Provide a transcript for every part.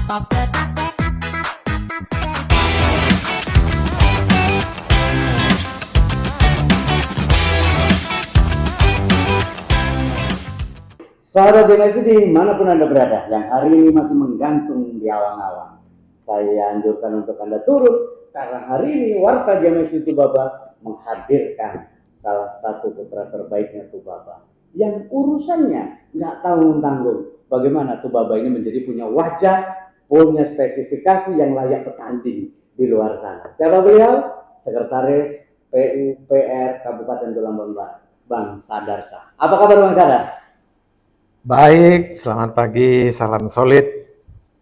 Sahabat DMSU dimanapun Anda berada, yang hari ini masih menggantung di awang-awang, saya anjurkan untuk Anda turun, karena hari ini Warta DMSU Tubaba menghadirkan salah satu putra terbaiknya Tubaba, yang urusannya nggak tanggung-tanggung. Bagaimana Tubaba ini menjadi punya wajah, punya spesifikasi yang layak bertanding di luar sana. Siapa beliau? Sekretaris PUPR Kabupaten Tulang Bangla, Bang Sadar Shah. Apa kabar Bang Sadar? Baik, selamat pagi, salam solid.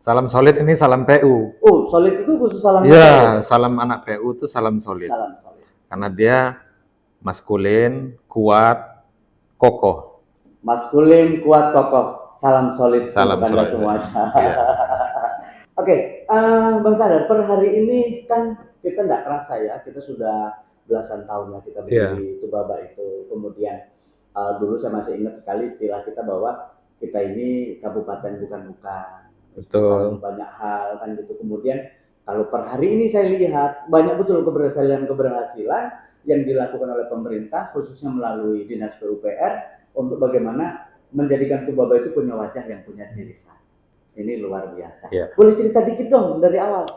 Salam solid ini salam PU. Oh, solid itu khusus salam Iya, salam anak PU itu salam solid. Salam solid. Karena dia maskulin, kuat, kokoh. Maskulin, kuat, kokoh. Salam solid Salam untuk Anda solid. semua. Iya. Oke, Bang Sadar, per hari ini kan kita nggak kerasa ya, kita sudah belasan tahun lah kita berdiri Tubaba itu. Kemudian dulu saya masih ingat sekali istilah kita bahwa kita ini kabupaten bukan-bukan. Betul. Banyak hal kan gitu. Kemudian kalau per hari ini saya lihat banyak betul keberhasilan yang dilakukan oleh pemerintah khususnya melalui Dinas PUPR untuk bagaimana menjadikan Tubaba itu punya wajah yang punya ciri khas. Ini luar biasa. Yeah. Boleh cerita dikit dong dari awal.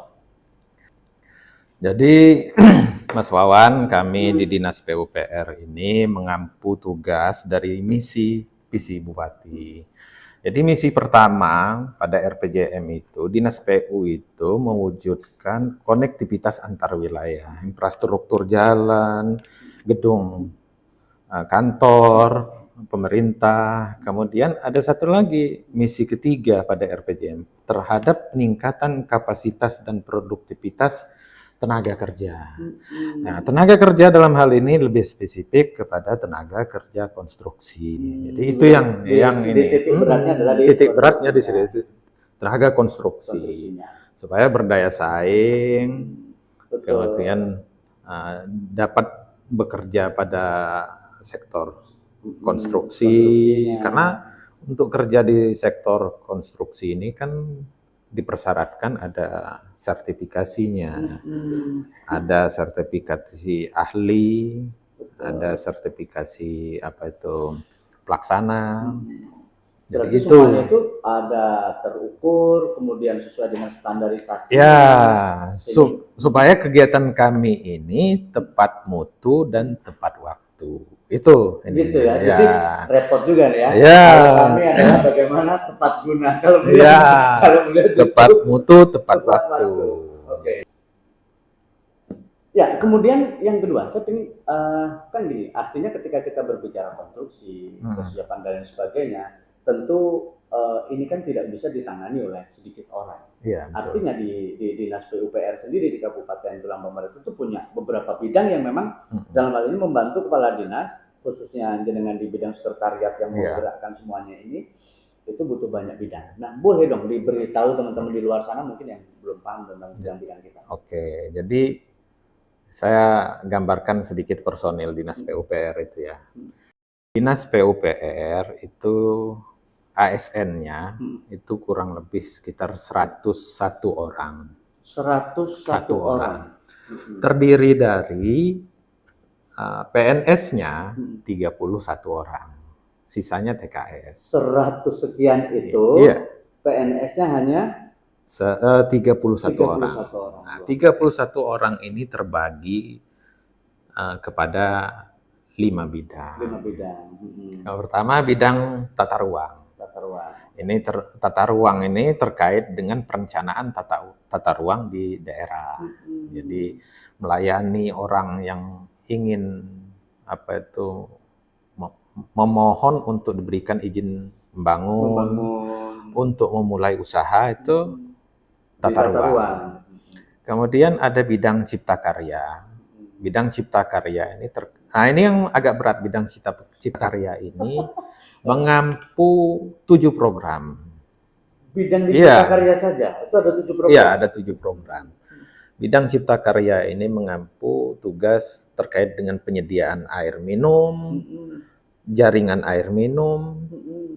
Jadi Mas Wawan, kami di Dinas PUPR ini mengampu tugas dari misi visi Bupati. Jadi misi pertama pada RPJM itu, Dinas PU itu mewujudkan konektivitas antar wilayah, infrastruktur jalan, gedung kantor, pemerintah. Kemudian ada satu lagi, misi ketiga pada RPJM, terhadap peningkatan kapasitas dan produktivitas tenaga kerja. Nah, tenaga kerja dalam hal ini lebih spesifik kepada tenaga kerja konstruksi. Jadi itu yang ini. Titik beratnya adalah titik beratnya di sini tenaga konstruksi. Supaya berdaya saing, kemudian dapat bekerja pada sektor konstruksi. Karena untuk kerja di sektor konstruksi ini kan dipersyaratkan ada sertifikasinya, ada sertifikasi ahli, ada sertifikasi pelaksana. Jadi semuanya itu ada terukur, kemudian sesuai dengan standarisasi. Ya, supaya kegiatan kami ini tepat mutu dan tepat waktu. Itu ini. Gitu ya. Jadi repot juga nih ya. Ya. Kalau kami adalah bagaimana tepat guna. Kalau beliau tepat mutu, tepat waktu. Oke. Ya, kemudian yang kedua, saya ingin kan gini, artinya ketika kita berbicara konstruksi, kesiapan dan lain sebagainya, tentu ini kan tidak bisa ditangani oleh sedikit orang. Ya, artinya di Dinas PUPR sendiri di Kabupaten Tulang Bangla itu punya beberapa bidang yang memang dalam hal ini membantu kepala dinas, khususnya dengan di bidang sekretariat yang menggerakkan semuanya ini, itu butuh banyak bidang. Nah, boleh dong diberitahu teman-teman di luar sana mungkin yang belum paham tentang bidang-bidang kita. Oke, jadi saya gambarkan sedikit personil Dinas PUPR itu ya. Dinas PUPR itu ASN-nya itu kurang lebih sekitar 101 orang. 101 orang. Terdiri dari PNS-nya 31 orang. Sisanya TKS. 100 sekian itu, PNS-nya hanya 31 orang. Nah, 31 orang ini terbagi kepada 5 bidang. 5 bidang. Yang pertama bidang tata ruang. Ini tata ruang ini terkait dengan perencanaan tata ruang di daerah. Jadi melayani orang yang ingin memohon untuk diberikan izin membangun, untuk memulai usaha itu tata ruang. Kemudian ada bidang cipta karya. Bidang cipta karya ini ini yang agak berat, bidang cipta karya ini mengampu 7 program. Bidang cipta karya saja, itu ada 7 program? Iya, ada 7 program. Bidang cipta karya ini mengampu tugas terkait dengan penyediaan air minum, jaringan air minum,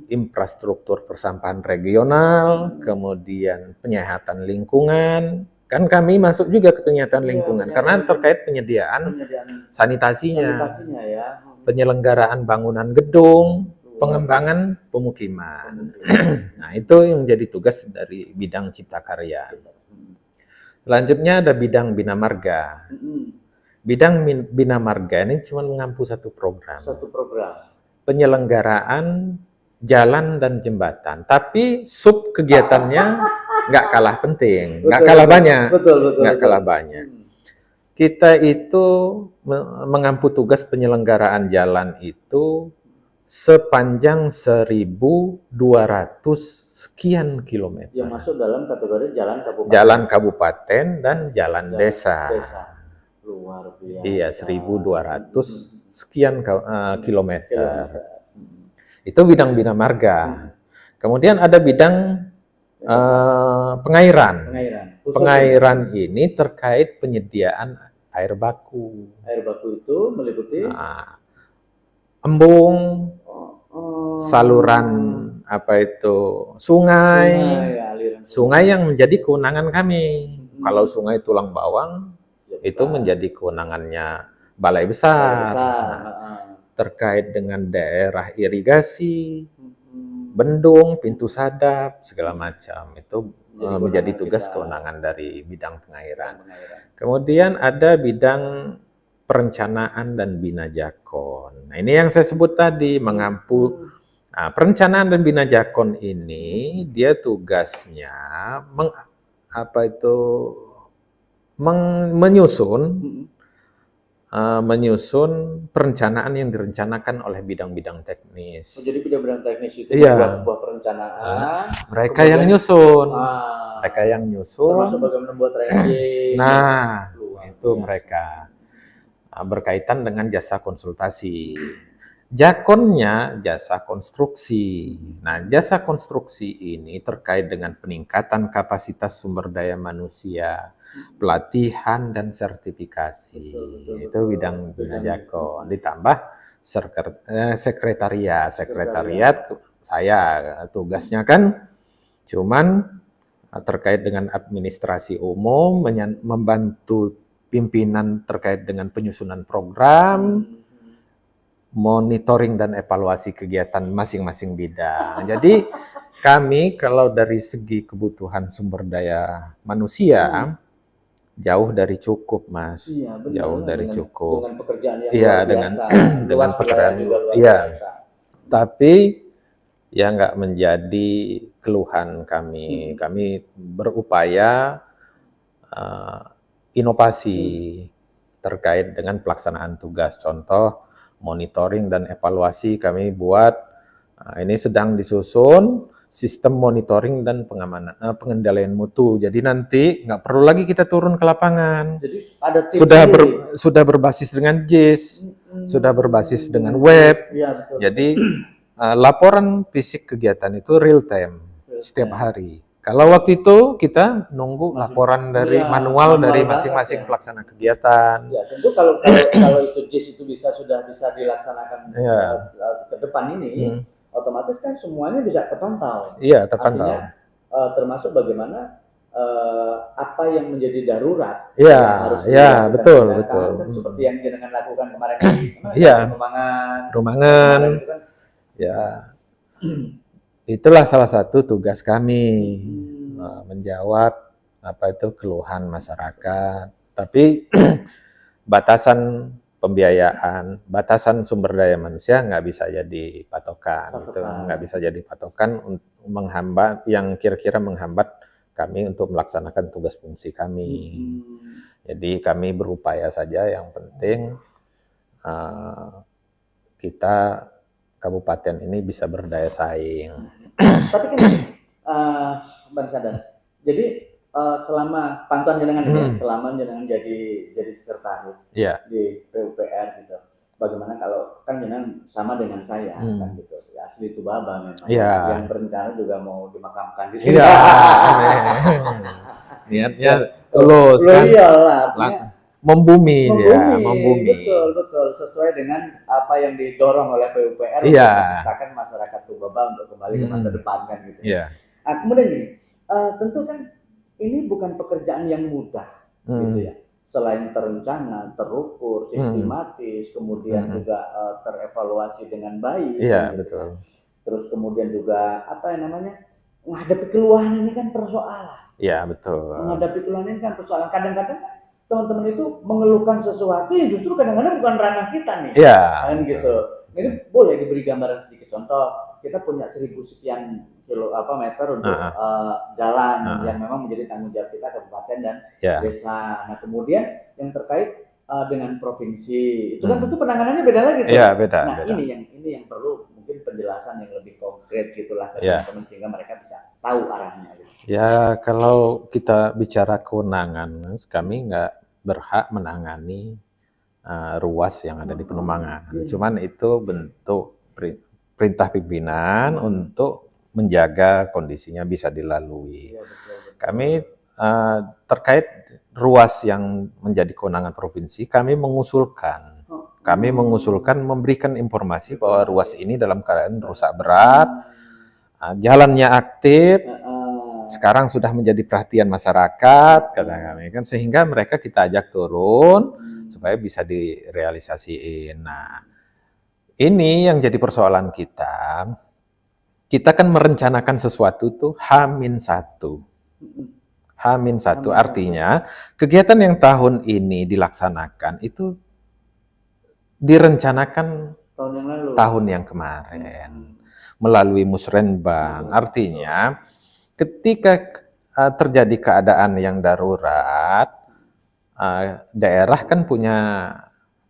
infrastruktur persampahan regional, kemudian penyehatan lingkungan. Kan kami masuk juga ke penyehatan lingkungan karena terkait penyediaan sanitasinya, ya. penyelenggaraan bangunan gedung, pengembangan pemukiman. Nah, itu yang menjadi tugas dari bidang cipta karya. Selanjutnya ada bidang bina marga. Bidang bina marga ini cuma mengampu satu program. Penyelenggaraan jalan dan jembatan. Tapi sub kegiatannya nggak kalah penting, nggak kalah banyak. Nggak kalah banyak. Kita itu mengampu tugas penyelenggaraan jalan itu sepanjang 1.200 sekian kilometer. Yang masuk dalam kategori jalan kabupaten. Jalan kabupaten dan jalan desa. Luar biasa. Iya, 1.200 sekian kilometer. Itu bidang bina marga. Kemudian ada bidang pengairan. Pengairan ini terkait penyediaan air baku. Air baku itu meliputi embung, saluran sungai, sungai yang menjadi kewenangan kami. Kalau sungai Tulang Bawang itu menjadi kewenangannya Balai Besar. Terkait dengan daerah irigasi, bendung, pintu sadap, segala macam itu menjadi tugas kewenangan dari bidang pengairan. Kemudian ada bidang perencanaan dan bina jakon. Nah, ini yang saya sebut tadi, mengampu perencanaan dan bina jakon ini dia tugasnya menyusun perencanaan yang direncanakan oleh bidang-bidang teknis. Jadi bidang-bidang teknis itu membuat sebuah perencanaan. Mereka yang nyusun. Mereka yang nyusun. Termasuk bagaimana membuat ranking. Nah, itu mereka berkaitan dengan jasa konsultasi. Jakonnya jasa konstruksi. Nah, jasa konstruksi ini terkait dengan peningkatan kapasitas sumber daya manusia, pelatihan dan sertifikasi. Itu bidang bina jakon. Ditambah sekretariat. Sekretariat saya tugasnya kan cuman terkait dengan administrasi umum, membantu pimpinan terkait dengan penyusunan program, monitoring dan evaluasi kegiatan masing-masing bidang. Jadi kami kalau dari segi kebutuhan sumber daya manusia jauh dari cukup, Mas. Iya, benar, jauh dari cukup. Dengan pekerjaan yang luar biasa. dengan pekerjaan iya. Tapi ya nggak menjadi keluhan kami. Kami berupaya inovasi terkait dengan pelaksanaan tugas. Contoh monitoring dan evaluasi kami buat, ini sedang disusun sistem monitoring dan pengamanan, pengendalian mutu. Jadi nanti nggak perlu lagi kita turun ke lapangan. Jadi ada tim sudah berbasis dengan JIS, sudah berbasis dengan web. Ya, betul. Jadi laporan fisik kegiatan itu real time setiap hari. Kalau waktu itu kita nunggu laporan dari manual dari masing-masing pelaksana kegiatan. Ya, tentu kalau itu JIS itu sudah bisa dilaksanakan ke depan ini, otomatis kan semuanya bisa terpantau. Iya, terpantau. Artinya, termasuk bagaimana apa yang menjadi darurat. Iya, betul. Kan seperti yang jenengan lakukan kemarin. Rumangan. Kan, ya. Itulah salah satu tugas kami, menjawab keluhan masyarakat. Tapi batasan pembiayaan, batasan sumber daya manusia nggak bisa jadi patokan. Itu nggak bisa jadi patokan menghambat, yang kira-kira menghambat kami untuk melaksanakan tugas fungsi kami. Jadi kami berupaya saja, yang penting kita kabupaten ini bisa berdaya saing. Tapi kan, Bang Sadar, jadi selama pantauan jenengan ini, selama jenengan jadi sekretaris di PUPR gitu, bagaimana kalau kan jenengan sama dengan saya kan gitu, asli Tubaba memang, yang berencana juga mau dimakamkan di sini. Niatnya tulus kan. Iyalah, membumi, ya, membumi. Betul, sesuai dengan apa yang didorong oleh PUPR Iya. untuk menciptakan masyarakat Tubaba untuk kembali ke masa depan kan gitu. Iya. Nah, kemudian gini, tentu kan ini bukan pekerjaan yang mudah gitu ya. Selain terencana, terukur, sistematis, kemudian juga terevaluasi dengan baik. Iya, gitu. betul. Terus kemudian juga apa yang namanya, menghadapi keluhan ini kan persoalan. Iya, betul. Menghadapi keluhan ini kan persoalan. Kadang-kadang teman-teman itu mengeluhkan sesuatu yang justru kadang-kadang bukan ranah kita nih. Iya. Kan gitu. Ini boleh diberi gambaran sedikit. Contoh, kita punya 1000 sekian meter untuk jalan yang memang menjadi tanggung jawab kita kabupaten dan desa. Nah, kemudian yang terkait dengan provinsi itu kan tentu penanganannya beda lagi. Iya, beda. Nah, beda. ini yang perlu mungkin penjelasan yang lebih konkret gitulah ke teman-teman sehingga mereka bisa tahu arahnya. Gitu. Ya, kalau kita bicara kewenangan, kami nggak berhak menangani ruas yang ada di Penumangan. Cuman itu bentuk perintah pimpinan untuk menjaga kondisinya bisa dilalui. Kami terkait ruas yang menjadi kewenangan provinsi, kami mengusulkan memberikan informasi bahwa ruas ini dalam keadaan rusak berat, jalannya aktif, sekarang sudah menjadi perhatian masyarakat, kata kami kan, sehingga mereka kita ajak turun supaya bisa direalisasiin. Nah, ini yang jadi persoalan kita. Kita kan merencanakan sesuatu tuh H-1. H-1 artinya kegiatan yang tahun ini dilaksanakan itu direncanakan tahun yang kemarin melalui musrenbang. Artinya ketika terjadi keadaan yang darurat, daerah kan punya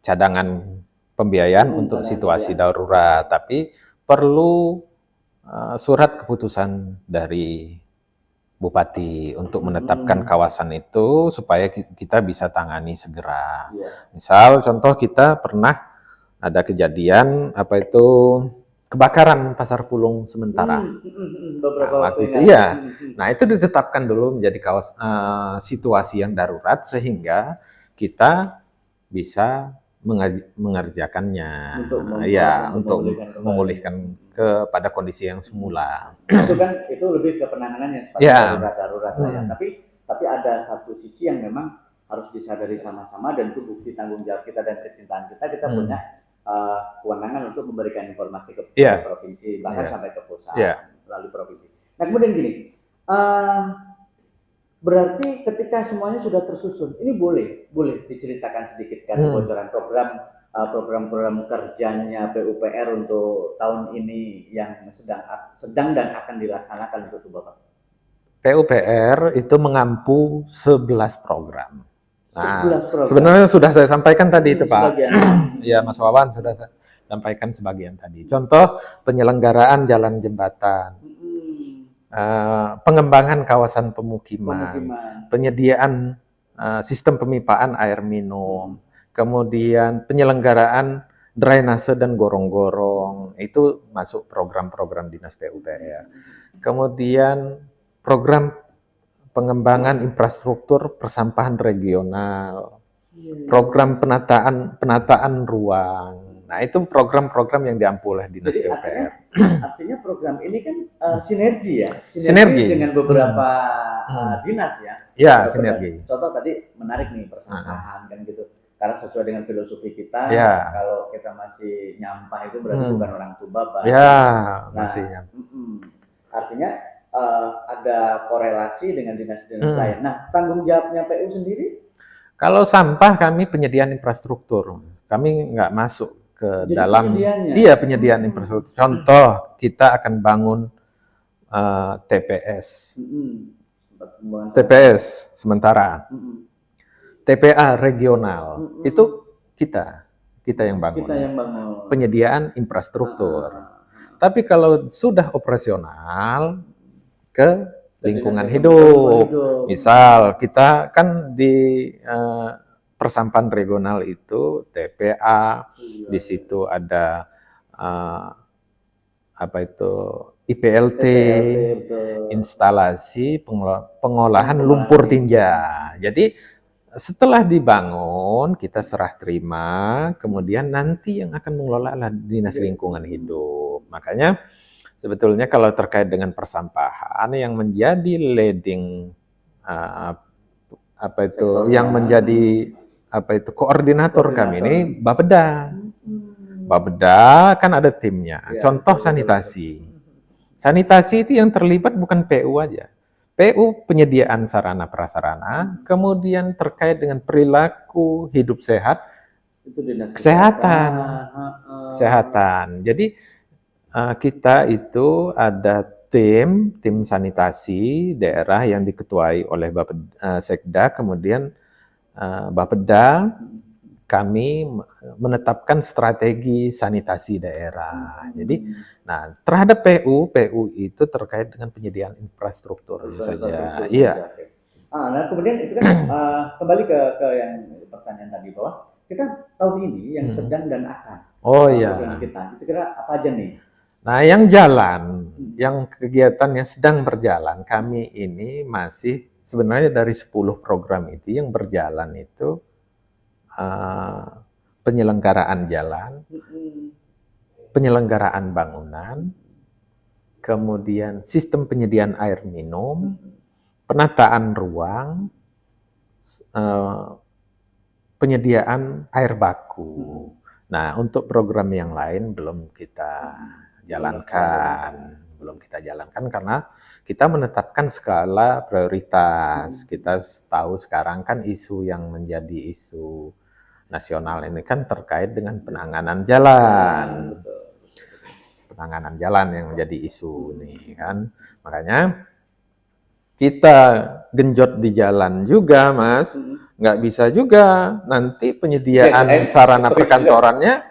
cadangan pembiayaan untuk situasi darurat, tapi perlu surat keputusan dari Bupati untuk menetapkan kawasan itu supaya kita bisa tangani segera. Misal contoh kita pernah ada kejadian kebakaran Pasar Pulung sementara. Beberapa waktu itu ya. Nah, itu ditetapkan dulu menjadi situasi yang darurat sehingga kita bisa mengerjakannya. Untuk memulihkan kepada kondisi yang semula. Itu lebih ke penanganan yang sifatnya darurat ya. Tapi ada satu sisi yang memang harus disadari sama-sama dan itu bukti tanggung jawab kita dan kecintaan kita. Kita punya kewenangan untuk memberikan informasi ke provinsi, bahkan sampai ke pusat melalui provinsi. Nah, kemudian gini, berarti ketika semuanya sudah tersusun, ini boleh diceritakan sedikit kasih bocoran program kerjanya PUPR untuk tahun ini yang sedang dan akan dilaksanakan untuk Bapak. PUPR itu mengampu 11 program. Nah, 11 program. Sebenarnya sudah saya sampaikan tadi itu Pak. Ya, Mas Wawan sudah saya sampaikan sebagian tadi. Contoh penyelenggaraan jalan jembatan, pengembangan kawasan pemukiman, penyediaan sistem pemipaan air minum, kemudian penyelenggaraan drainase dan gorong-gorong, itu masuk program-program dinas PUPR. Kemudian program pengembangan infrastruktur persampahan regional, program penataan ruang. Nah, itu program-program yang diampu oleh dinas PUPR. Artinya program ini kan sinergi dengan beberapa dinas ya. Ya, sinergi. Contoh tadi menarik nih persampahan kan gitu. Karena sesuai dengan filosofi kita, kalau kita masih nyampah itu berarti bukan orang Tubaba. Masih nyampah. Artinya ada korelasi dengan dinas-dinas lain. Nah, tanggung jawabnya PU sendiri? Kalau sampah kami penyediaan infrastruktur, kami nggak masuk ke dalam penyediaan infrastruktur. Contoh kita akan bangun TPS, TPS sementara, TPA regional, itu kita yang bangun. Penyediaan infrastruktur. Tapi kalau sudah operasional ke lingkungan hidup. Misal kita kan di persampahan regional itu TPA, di situ ada IPLT, instalasi pengolahan lumpur tinja. Jadi setelah dibangun, kita serah terima, kemudian nanti yang akan mengelola adalah Dinas Lingkungan Hidup. Makanya sebetulnya kalau terkait dengan persampahan yang menjadi leading yang menjadi koordinator kami ini Bapeda. Bapeda kan ada timnya. Contoh sanitasi. Sanitasi itu yang terlibat bukan PU aja. PU penyediaan sarana prasarana, kemudian terkait dengan perilaku hidup sehat, itu dinas kesehatan. Jadi kita itu ada tim sanitasi daerah yang diketuai oleh Sekda, kemudian Bapeda, kami menetapkan strategi sanitasi daerah. Jadi, nah terhadap PU itu terkait dengan penyediaan infrastruktur saja. Iya. Nah kemudian itu kan kembali ke yang pertanyaan tadi bahwa kita tahun ini yang sedang dan akan. Oh iya. Kita kira apa aja nih? Nah yang jalan, yang kegiatannya sedang berjalan, kami ini masih sebenarnya dari 10 program itu yang berjalan itu penyelenggaraan jalan, penyelenggaraan bangunan, kemudian sistem penyediaan air minum, penataan ruang, penyediaan air baku. Nah, untuk program yang lain belum kita jalankan. Karena kita menetapkan skala prioritas. Kita tahu sekarang kan isu yang menjadi isu nasional ini kan terkait dengan penanganan jalan. Penanganan jalan yang menjadi isu ini kan. Makanya kita genjot di jalan juga, Mas. Nggak bisa juga nanti penyediaan sarana perkantorannya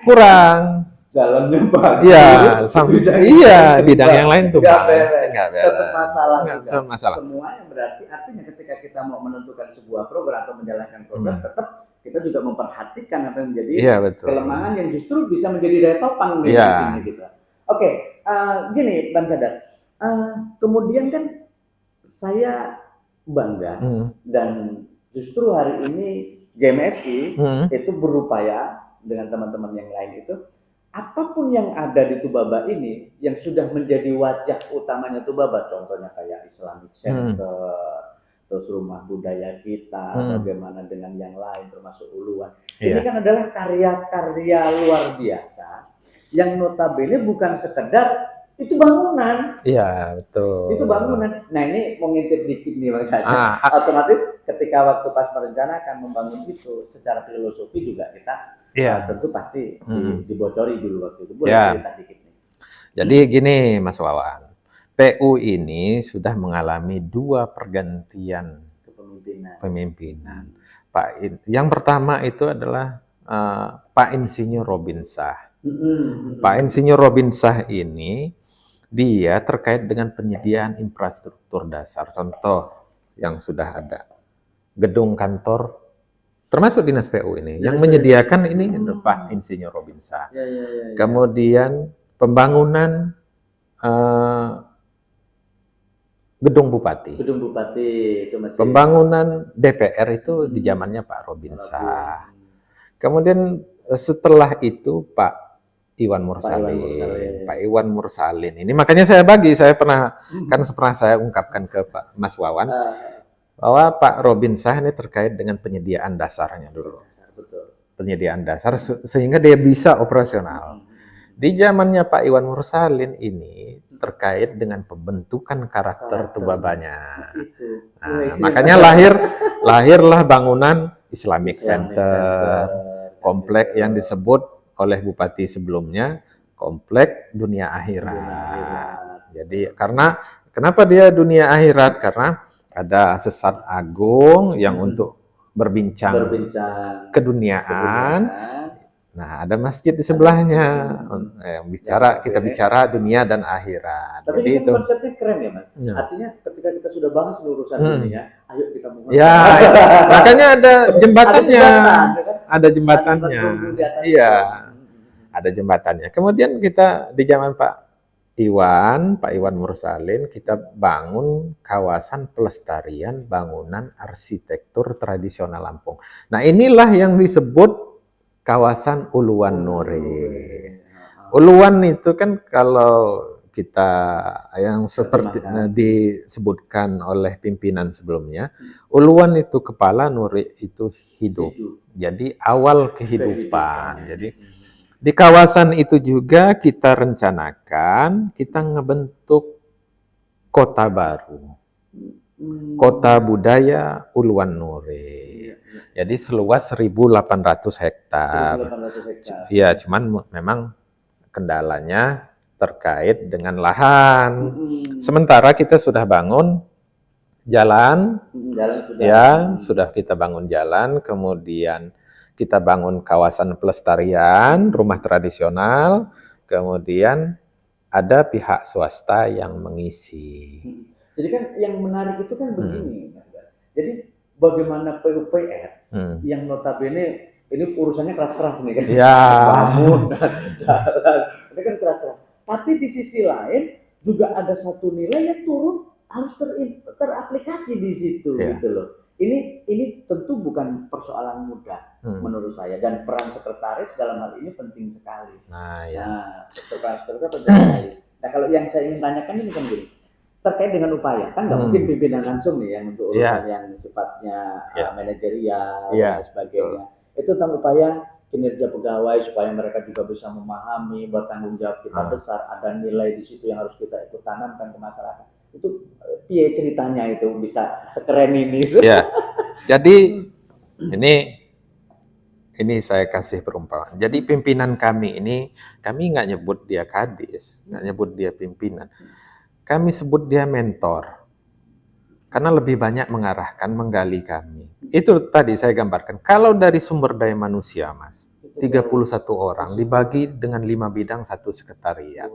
kurang. Jalannya bagus. Iya, bidang yang lain tuh nggak beres. Tetap masalah. Semuanya berarti artinya ketika kita mau menentukan sebuah program atau menjalankan program, tetap kita juga memperhatikan apa yang menjadi kelemahan yang justru bisa menjadi daya topang di sini gitu. Oke, gini Bang Sadar. Kemudian kan saya bangga dan justru hari ini JMSI itu berupaya dengan teman-teman yang lain itu apapun yang ada di Tubaba ini yang sudah menjadi wajah utamanya Tubaba, contohnya kayak Islamic Center, terus rumah budaya kita, bagaimana dengan yang lain termasuk Uluan. Ini kan adalah karya-karya luar biasa yang notabene bukan sekedar itu bangunan. Iya, betul. Itu bangunan. Nah, ini mau ngintip dikit nih Bang Sadar. Otomatis ketika waktu pas merencanakan membangun itu secara filosofi juga kita tentu pasti dibocori dulu waktu itu. Boleh cerita dikit nih. Jadi gini Mas Wawan. PU ini sudah mengalami 2 pergantian kepemimpinan. Yang pertama itu adalah Pak Insinyur Robin Shah. Pak Insinyur Robin Shah ini dia terkait dengan penyediaan infrastruktur dasar. Contoh yang sudah ada gedung kantor termasuk dinas PU ini yang menyediakan ini Pak Insinyur Robin Shah. Kemudian pembangunan gedung bupati itu masih pembangunan DPR itu di zamannya Pak Robin Shah. Kemudian setelah itu Pak Iwan Mursalin ini makanya saya pernah saya ungkapkan ke Pak Mas Wawan bahwa Pak Robin Shah ini terkait dengan penyediaan dasarnya dulu. Penyediaan dasar sehingga dia bisa operasional. Di zamannya Pak Iwan Mursalin ini terkait dengan pembentukan karakter Tubabanya. Nah, makanya lahirlah bangunan Islamic Center, komplek yang disebut oleh bupati sebelumnya komplek dunia akhirat. Jadi kenapa dia dunia akhirat? Karena ada sesat agung yang untuk berbincang keduniaan. Nah, ada masjid di sebelahnya. Kita bicara dunia dan akhirat. Tapi ini kan konsepnya keren ya, Mas. Artinya ketika kita sudah bahas urusan dunia, ayo kita mulai. Ya, makanya ada jembatannya. Ada jembatannya. Iya. Ada jembatannya. Kemudian kita di zaman Pak Pak Iwan Mursalin, kita bangun kawasan pelestarian bangunan arsitektur tradisional Lampung. Nah, inilah yang disebut kawasan Uluwan Nure. Uluwan itu kan kalau kita yang seperti disebutkan oleh pimpinan sebelumnya, Uluwan itu kepala, Nure itu hidup. Jadi awal kehidupan. Jadi di kawasan itu juga kita rencanakan, kita ngebentuk kota baru. Kota Budaya Uluwan Nure. Jadi seluas 1.800 hektar. Ya, cuman memang kendalanya terkait dengan lahan. Sementara kita sudah bangun jalan, sudah kita bangun jalan, kemudian kita bangun kawasan pelestarian, rumah tradisional, kemudian ada pihak swasta yang mengisi. Jadi kan yang menarik itu kan begini, jadi bagaimana PUPR yang notabene ini urusannya keras-keras nih kan, bangun dan jalan, itu kan keras-keras. Tapi di sisi lain juga ada satu nilai yang turun harus teraplikasi di situ, gitu loh. Ini tentu bukan persoalan mudah menurut saya, dan peran sekretaris dalam hal ini penting sekali. Sekretaris penting sekali. Nah, kalau yang saya ingin tanyakan ini kan gini, terkait dengan upaya, kan nggak mungkin pimpinan langsung nih yang untuk urusan yang sifatnya manajerial dan sebagainya. Itu tentang upaya kinerja pegawai supaya mereka juga bisa memahami bahwa tanggung jawab kita besar, ada nilai di situ yang harus kita ikut tanamkan ke masyarakat. Itu piye ceritanya itu bisa sekeren ini? Ya, jadi ini saya kasih perumpamaan. Jadi pimpinan kami ini, kami nggak nyebut dia kadis, nggak nyebut dia pimpinan. Kami sebut dia mentor. Karena lebih banyak mengarahkan, menggali kami. Itu tadi saya gambarkan. Kalau dari sumber daya manusia, Mas, 31 orang dibagi dengan 5 bidang, 1 sekretariat.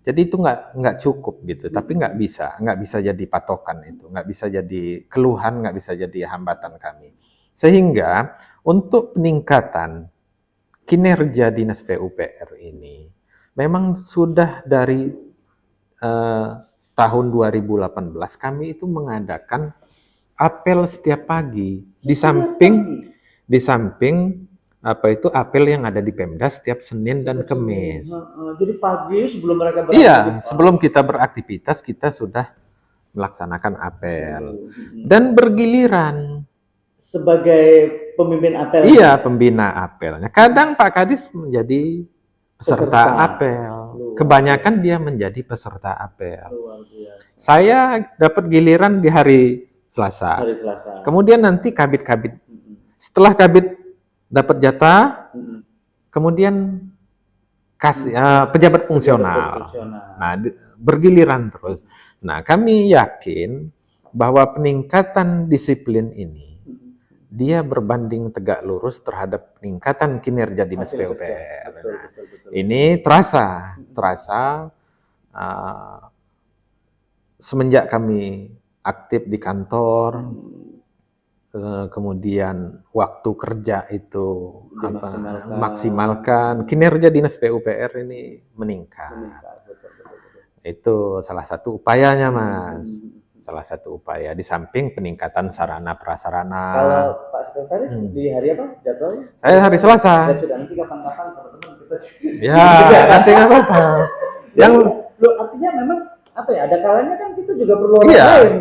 Jadi itu nggak cukup gitu, tapi nggak bisa jadi patokan itu, nggak bisa jadi keluhan, nggak bisa jadi hambatan kami. Sehingga untuk peningkatan kinerja Dinas PUPR ini, memang sudah dari tahun 2018 kami itu mengadakan apel setiap pagi, di samping apel yang ada di Pemda setiap Senin dan Kamis. Jadi pagi sebelum mereka beraktivitas. Iya, sebelum kita beraktivitas kita sudah melaksanakan apel dan bergiliran. Sebagai pemimpin apel. Iya, pembina apelnya. Kadang Pak Kadis menjadi peserta apel. Kebanyakan dia menjadi peserta apel. Saya dapat giliran di hari Selasa. Kemudian nanti kabit-kabit. Setelah kabit dapat jatah, kemudian kasih pejabat fungsional. Nah, bergiliran terus. Nah, kami yakin bahwa peningkatan disiplin ini dia berbanding tegak lurus terhadap peningkatan kinerja Dinas PUPR. Ini terasa semenjak kami aktif di kantor, kemudian waktu kerja itu maksimalkan, kinerja Dinas PUPR ini meningkat. Itu salah satu upayanya, Mas. Salah satu upaya di samping peningkatan sarana prasarana. Kalau Pak Sekretaris di hari apa jadwalnya? Saya hari Selasa. Ya sudah, nanti kapan-kapan teman-teman kita. Ya, nanti nggak apa-apa. Yang artinya memang apa ya? Ada kalanya kan kita juga perlu orang lain.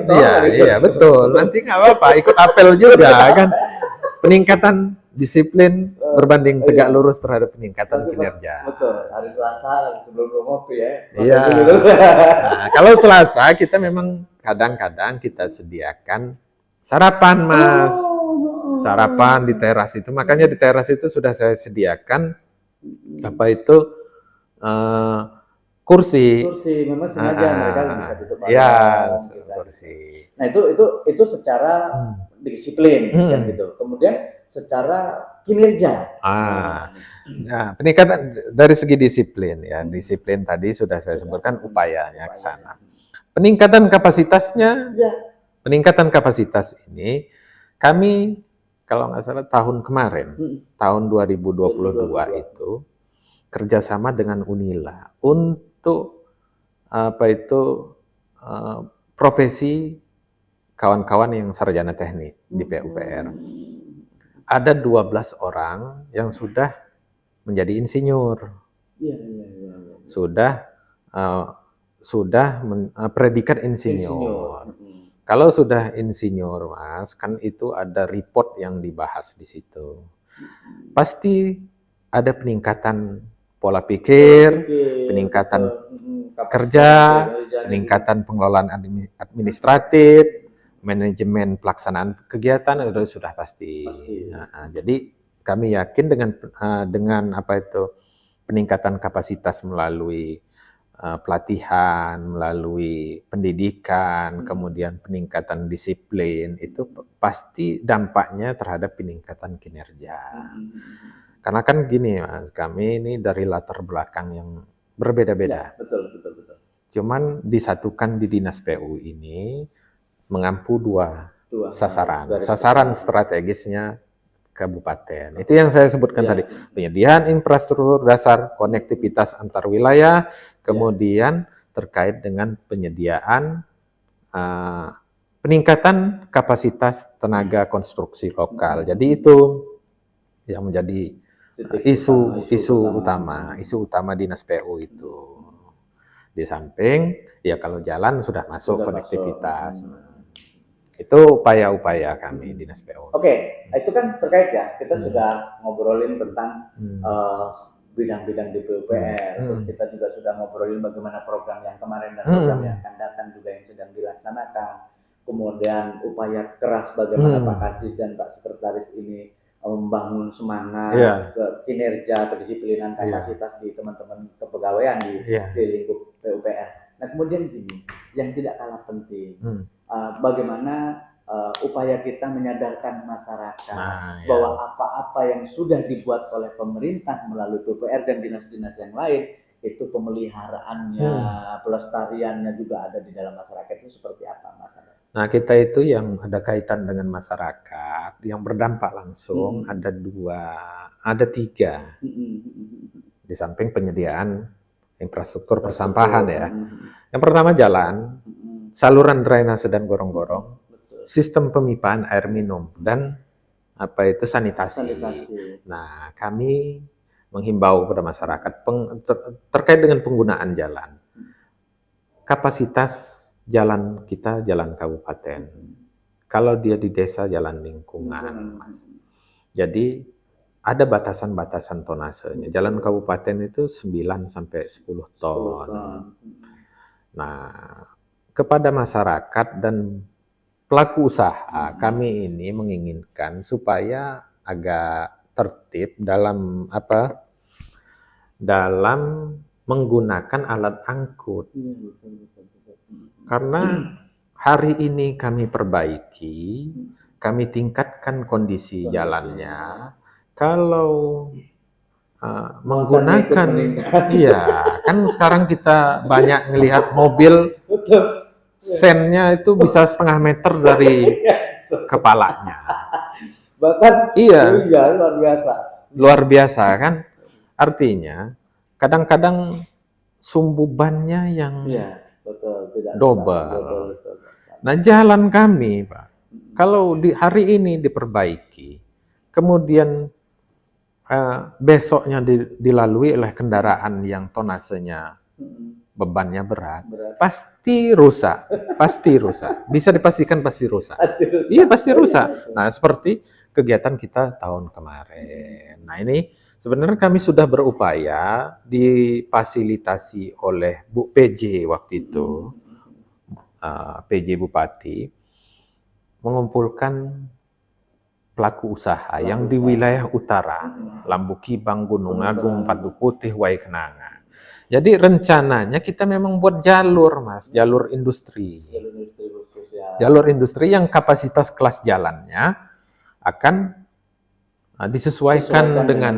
Iya, betul. Nanti nggak apa-apa, ikut apel juga kan. Peningkatan disiplin berbanding tegak lurus terhadap peningkatan kinerja. Betul. Hari Selasa sebelum ngopi ya. Iya. Nah, kalau Selasa kita memang kadang-kadang kita sediakan sarapan, Mas. Sarapan di teras itu. Makanya di teras itu sudah saya sediakan kursi. Kursi memang sengaja mereka bisa duduk bareng. Iya, kursi. Nah, itu secara disiplin kan gitu. Kemudian secara kinerja. Nah, peningkatan dari segi disiplin ya. Disiplin tadi sudah saya sebutkan upayanya ke sana. Peningkatan kapasitasnya, peningkatan kapasitas ini kami kalau nggak salah tahun kemarin, tahun 2022 itu kerjasama dengan Unila untuk profesi kawan-kawan yang sarjana teknik di PUPR. Ada 12 orang yang sudah menjadi insinyur. Sudah predikat insinyur. Kalau sudah insinyur, Mas, kan itu ada report yang dibahas di situ. Pasti ada peningkatan pola pikir, peningkatan kerja, peningkatan pengelolaan administratif, manajemen pelaksanaan kegiatan itu sudah pasti. Nah, jadi kami yakin dengan peningkatan kapasitas melalui pelatihan, melalui pendidikan, kemudian peningkatan disiplin, itu pasti dampaknya terhadap peningkatan kinerja. Karena kan gini, Mas, kami ini dari latar belakang yang berbeda-beda. Betul. Cuman disatukan di Dinas PU ini mengampu dua sasaran. Sasaran strategisnya kabupaten. Itu yang saya sebutkan tadi. Penyediaan infrastruktur dasar, konektivitas antar wilayah, kemudian terkait dengan penyediaan peningkatan kapasitas tenaga konstruksi lokal. Jadi itu yang menjadi isu utama Dinas PU itu. Di samping kalau jalan sudah masuk konektivitas. Itu upaya-upaya kami Dinas PU. Oke, itu kan terkait ya. Kita sudah ngobrolin tentang bidang-bidang di PUPR. Terus kita juga sudah ngobrolin bagaimana program yang kemarin dan program yang akan datang juga yang sedang dilaksanakan. Kemudian upaya keras bagaimana Pak Kadis dan Pak Sekretaris ini membangun semangat, kinerja, kedisiplinan, kapasitas di teman-teman kepegawaian di lingkup PUPR. Nah kemudian gini, yang tidak kalah penting, bagaimana upaya kita menyadarkan masyarakat bahwa apa-apa yang sudah dibuat oleh pemerintah melalui PUPR dan dinas-dinas yang lain, itu pemeliharaannya, pelestariannya juga ada di dalam masyarakat. Itu seperti apa, Mas? Nah, kita itu yang ada kaitan dengan masyarakat, yang berdampak langsung ada tiga. Di samping penyediaan infrastruktur persampahan ya. Yang pertama jalan, saluran drainase dan gorong-gorong, sistem pemipaan air minum, dan sanitasi. Nah, kami menghimbau kepada masyarakat terkait dengan penggunaan jalan. Kapasitas jalan kita jalan kabupaten. Kalau dia di desa jalan lingkungan, Mas. Jadi ada batasan-batasan tonasenya. Jalan kabupaten itu 9 sampai 10 ton. Nah, kepada masyarakat dan pelaku usaha, kami ini menginginkan supaya agak tertib dalam menggunakan alat angkut. Karena hari ini kami perbaiki, kami tingkatkan kondisi jalannya. Kalau menggunakan, kan sekarang kita banyak melihat mobil, sennya itu bisa 1,5 meter dari kepalanya. Bahkan luar biasa kan? Artinya kadang-kadang sumbu bannya yang double. Nah, jalan kami, Pak, kalau hari ini diperbaiki, kemudian besoknya dilalui oleh kendaraan yang tonasenya bebannya berat, pasti rusak. Bisa dipastikan pasti rusak. Iya, pasti rusak. Nah, seperti kegiatan kita tahun kemarin. Nah, ini sebenarnya kami sudah berupaya difasilitasi oleh Bu PJ waktu itu, PJ Bupati, mengumpulkan pelaku usaha yang di wilayah utara, Lambukibang, Gunung Agung, Patu Putih, Waikenanga. Jadi rencananya kita memang buat jalur, Mas, jalur industri. Jalur industri yang kapasitas kelas jalannya akan disesuaikan dengan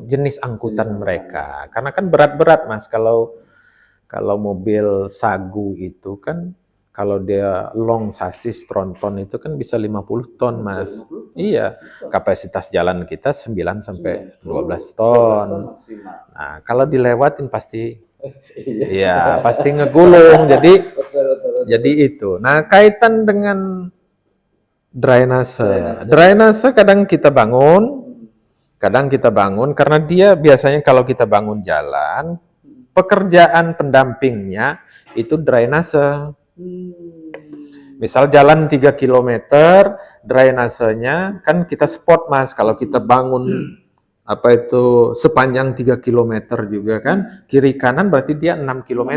jenis angkutan mereka. Karena kan berat-berat, Mas, kalau mobil sagu itu kan Kalau dia long sasis tronton itu kan bisa 50 ton, Mas. 50 ton. Iya, kapasitas jalan kita 9 sampai 12 ton. Nah, kalau dilewatin pasti iya, pasti ngegulung. Jadi itu. Nah, kaitan dengan drainase. Drainase kadang kita bangun karena dia biasanya kalau kita bangun jalan, pekerjaan pendampingnya itu drainase. Misal jalan 3 km, drainasenya kan kita spot, Mas. Kalau kita bangun sepanjang 3 km juga kan, kiri kanan berarti dia 6 km.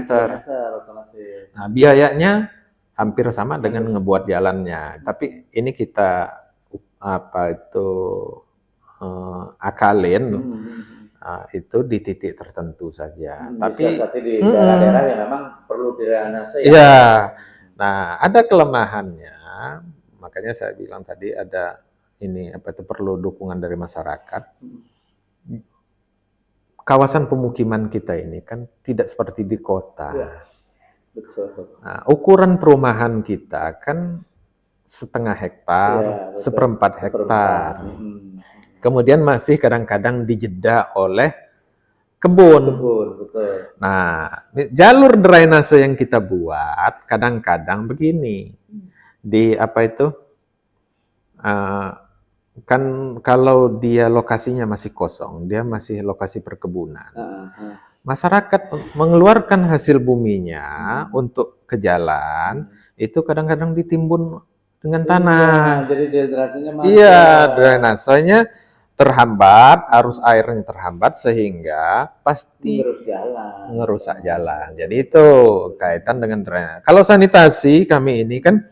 Nah, biayanya hampir sama dengan ngebuat jalannya. Tapi ini kita akalin itu di titik tertentu saja. Tapi di daerah-daerah yang memang perlu drainase. Ya. Nah, ada kelemahannya. Makanya saya bilang tadi ada perlu dukungan dari masyarakat. Kawasan pemukiman kita ini kan tidak seperti di kota. Ya, betul. Nah, ukuran perumahan kita kan 1/2 hektar, seperempat hektar. Kemudian masih kadang-kadang dijeda oleh kebun. Betul. Nah, jalur drainase yang kita buat kadang-kadang begini. Kan kalau dia lokasinya masih kosong, dia masih lokasi perkebunan. Masyarakat mengeluarkan hasil buminya untuk ke jalan, itu kadang-kadang ditimbun dengan tanah. Jadi drainasenya Iya, drainasenya terhambat, arus airnya terhambat sehingga pasti ngerusak jalan. Jadi itu kaitan dengan drainase. Kalau sanitasi kami ini kan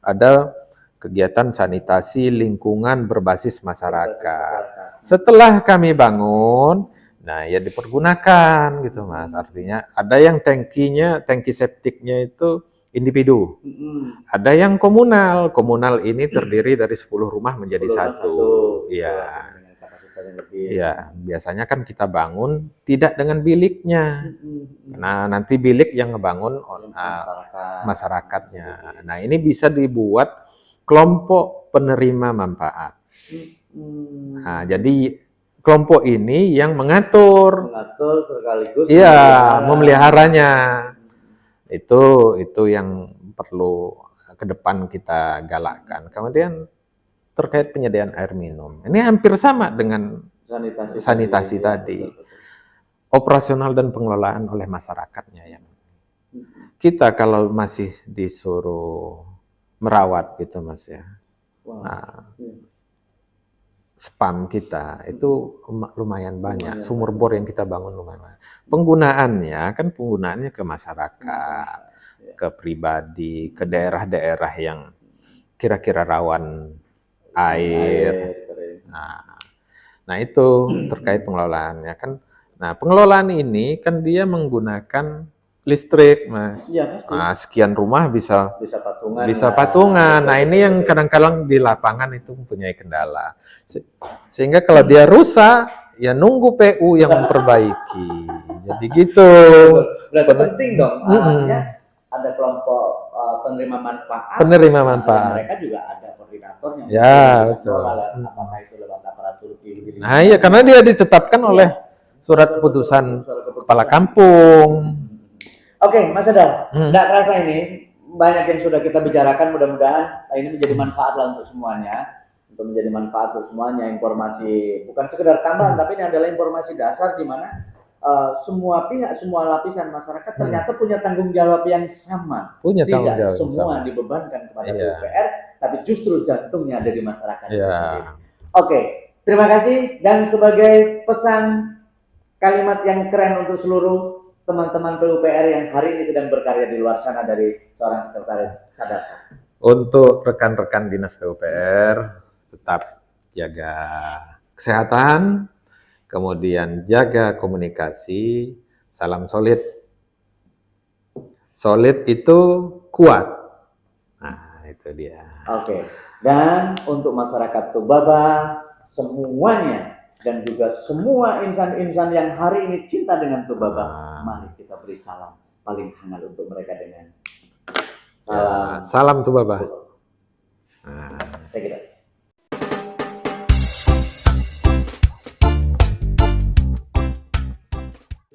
ada kegiatan sanitasi lingkungan berbasis masyarakat. Setelah kami bangun, nah ya dipergunakan gitu, Mas. Artinya ada yang tangki septiknya itu individu. Ada yang komunal. Komunal ini terdiri dari 10 rumah menjadi satu. Iya. Ya, biasanya kan kita bangun tidak dengan biliknya. Nah, nanti bilik yang ngebangun masyarakatnya. Nah, ini bisa dibuat kelompok penerima manfaat. Nah, jadi kelompok ini yang mengatur sekaligus memeliharanya. Itu yang perlu ke depan kita galakkan. Kemudian terkait penyediaan air minum. Ini hampir sama dengan sanitasi tadi. Operasional dan pengelolaan oleh masyarakatnya yang kita kalau masih disuruh merawat gitu, Mas ya. Nah, spam kita itu lumayan banyak. Sumur bor yang kita bangun lumayan banyak. Penggunaannya ke masyarakat, ke pribadi, ke daerah-daerah yang kira-kira rawan air. Nah, itu terkait pengelolaannya kan. Nah, pengelolaan ini kan dia menggunakan listrik, Mas. Iya, pasti. Nah, sekian rumah bisa patungan. Nah, ini yang kadang-kadang di lapangan itu mempunyai kendala. Sehingga kalau dia rusak, ya nunggu PU yang memperbaiki. Jadi gitu. Berarti penting dong. Artinya ada kelompok penerima manfaat. Mereka juga ada koordinatornya. Ya, betul. Apakah itu lewat aparatur Nah, iya, karena dia ditetapkan oleh surat keputusan kepala kampung. Oke, Mas Sadar, nggak kerasa ini banyak yang sudah kita bicarakan. Mudah-mudahan ini menjadi manfaat lah untuk semuanya. Informasi bukan sekedar tambahan, tapi ini adalah informasi dasar di mana semua pihak, semua lapisan masyarakat ternyata punya tanggung jawab yang sama. Tidak semua dibebankan kepada PUPR, tapi justru jantungnya ada di masyarakat itu sendiri. Oke, terima kasih. Dan sebagai pesan kalimat yang keren untuk seluruh teman-teman PUPR yang hari ini sedang berkarya di luar sana dari seorang sekretaris Sadar. Untuk rekan-rekan dinas PUPR, tetap jaga kesehatan, kemudian jaga komunikasi, salam solid. Solid itu kuat. Nah, itu dia. Oke. Dan untuk masyarakat Tubaba semuanya dan juga semua insan-insan yang hari ini cinta dengan Tubaba, mari kita beri salam paling hangat untuk mereka dengan salam Salam tuh Bapak.